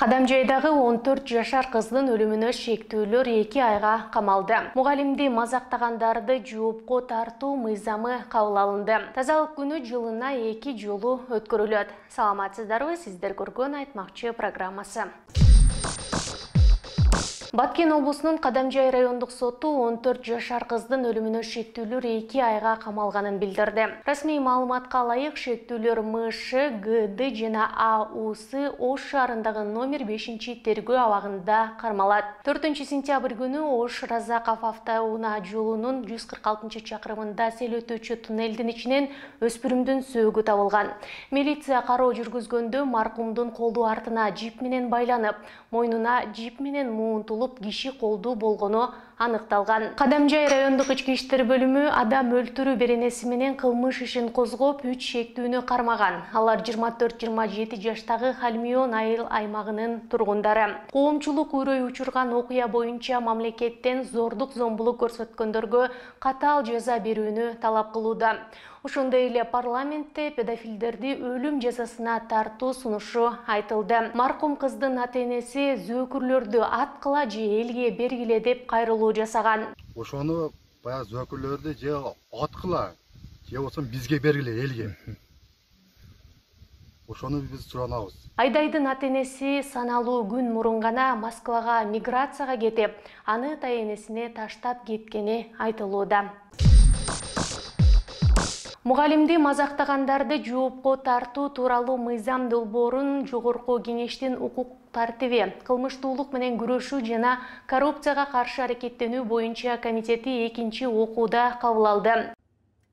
Кадамжайдагы 14 жашар кыздын өлүмүнө шектүүлөр 2 айга камалды. Мугалимди мазактагандарды жоопко тартуу мыйзамы кабыл алынды. Тазалык күнү жылына 2 жолу өткөрүлөт. Саламатсыздарбы, сиздер көргөн айтмакчы программасы. Баткен облусунун Кадамжай райондук соту 14 жашар кыздын өлүмүнө шектүүлөр 2 айга камалганын билдирди. Расмий маалыматка ылайык, шектүүлөр МШ, ГД жана АУС Ош шаарындагы номер 5 тергөө абагында кармалат. 4 сентябрь күнү Ош Разаков автоунаа жолунун 146 чакырымында сел өтүүчү туннелдин ичинен өспүрүмдүн сөөгү табылган. Милиция кароо жүргүзгөндө маркумдун колу артына жип менен байланып, мойнуна жип менен муунтулуп киши колдуу болгону аныкталган. Кадамжай райондук ички иштер бөлүмү адам өлтүрүү беренеси менен кылмыш ишин козгоп 3 шектүүнү кармаган. Алар 24-27 жаштагы Халмион айыл аймагынын тургундары. Коомчулук үрөй учурган окуя боюнча мамлекеттен зордук зомбулук көрсөткөндөргө катаал жаза берүүнү талап кылууда. Ошондой эле парламентте педофилдерди өлүм жазасына тартуу сунушу айтылды. Маркум кыздын ата-энеси зөөкүрлөрдү аткыла же элге бергиле деп кайрылуу жасаган. Ошону баягы зөөкүрлөрдү же аткыла же болсо бизге бергиле элге. Ошону биз суранабыз. Айдайдын ата-энеси саналуу күн мурун гана Москвага миграцияга кетип, аны ата-энесине таштап кеткени айтылууда. Мугалимди мазактагандарды жоопко тартуу тууралуу мыйзам долбоорун Жогорку Кеңештин укук тартиби, кылмыштуулук менен күрөшүү жана коррупцияга каршы аракеттенүү боюнча комитети 2 окууда кабыл алды.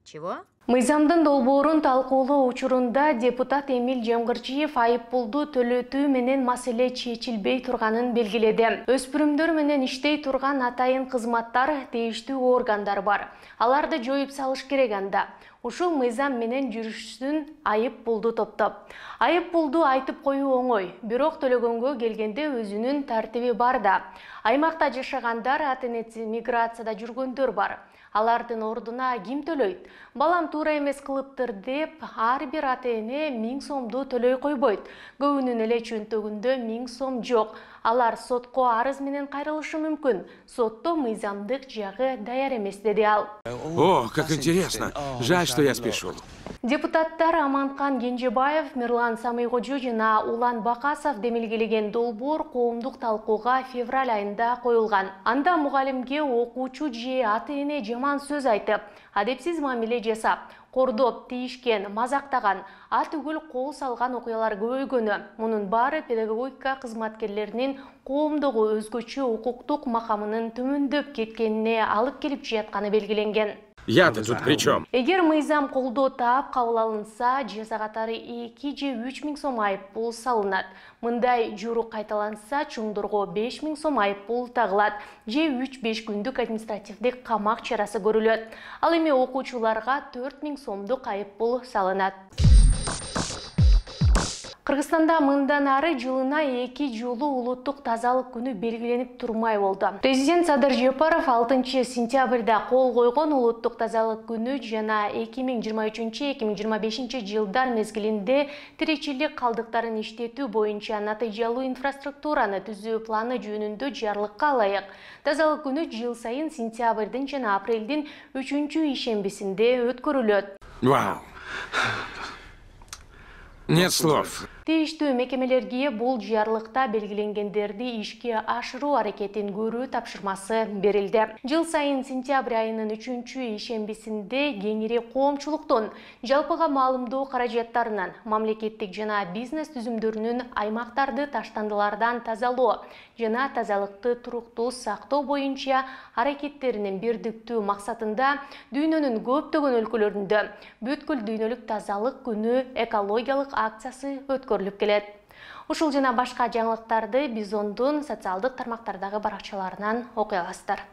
Чего? Мыйзамдын долбоорун талкуулоо учурунда депутат Эмиль Жамгырчиев айыппулду төлөтүү менен маселе чечилбей турганын белгиледи. Өспүрүмдөр менен иштей турган атайын кызматтар, тийиштүү органдар бар. Аларды жоюп салыш керек анда. Ушул мыйзам менен жүрүшсүн айыппулду топтоп. Айыппулду айтып коюу оңой, бирок төлөгөнгө келгенде өзүнүн тартиби бар да. Аймакта жашагандар, ата-энеси миграцияда жүргөндөр бар. Алардын ордуна ким төлөйт? Балам туура эмес кылыптыр деп, ар бир ата-эне 1000 сомду төлөй койбойт. Көбүнүн эле чөнтөгүндө 1000 сом жок. Алар сотко арыз менен кайрылышы мүмкүн. Сотто мыйзамдык жагы даяр эмес, деди ал. О, как интересно. Жаль, что я спешу. Депутаттар Аманкан Кенжебаев, Мирлан Самыйкожо жана Улан Бакасов демилгелеген долбоор коомдук талкууга февраль айында коюлган. Анда мугалимге окуучу же ата-эне жаман сөз айтып, адепсиз мамиле жасап, кордоп, тийишкен, мазактаган, түгүл кол салган окуялар көбөйгөнү. Мунун баары педагогика кызматкерлеринин коомдогу өзгөчө укуктук макамынын төмөндөп кеткенине алып келип жатканы белгиленген. Я-то тут при чем? Эгер мыйзам колдоо таап кабыл алынса, жаза катары 2 же 3000 сом айыппул салынат. Мындай журу кайталанса, чоңдорго 5000 сом айыппул тагылат же 3-5 күндүк административдик камак чарасы көрүлөт. Ал эми окуучуларга 4000 сомдук айыппул салынат. Кыргызстанда мындан ары жылына 2 жолу улуттук тазалык күнү белгиленип турмай болду. Президент Садыр Жапаров 6 сентябрда кол койгон улуттук тазалык күнү жана 2023-2025 жылдар мезгилинде тиричилик калдыктарын иштетүү боюнча натыйжалуу инфраструктураны түзүү планы жөнүндө жарлыкка ылайык тазалык күнү жыл сайын сентябрдын жана апрелдин 3-ишембисинде өткөрүлөт. Вау. Нет слов. Тийиштүү мекемелерге бул жарлыкта белгиленгендерди ишке ашыруу аракетин көрүү тапшырмасы берилди. Жыл сайын сентябрь айынын 3-ишембисинде кеңири коомчулуктун жалпыга маалымдоо каражаттарынан мамлекеттик жана бизнес түзүмдөрүнүн аймактарды таштандылардан тазалоо жана тазалыкты туруктуу сактоо боюнча аракеттеринин бирдиктүү максатында дүйнөнүн көптөгөн өлкөлөрүндө бүткүл дүйнөлүк тазалык күнү экологиялык акциясы өткөрүлүп келет. Ушул жана башка жаңылыктарды Бизондун социалдык тармактардагы баракчаларынан окуй аласыздар.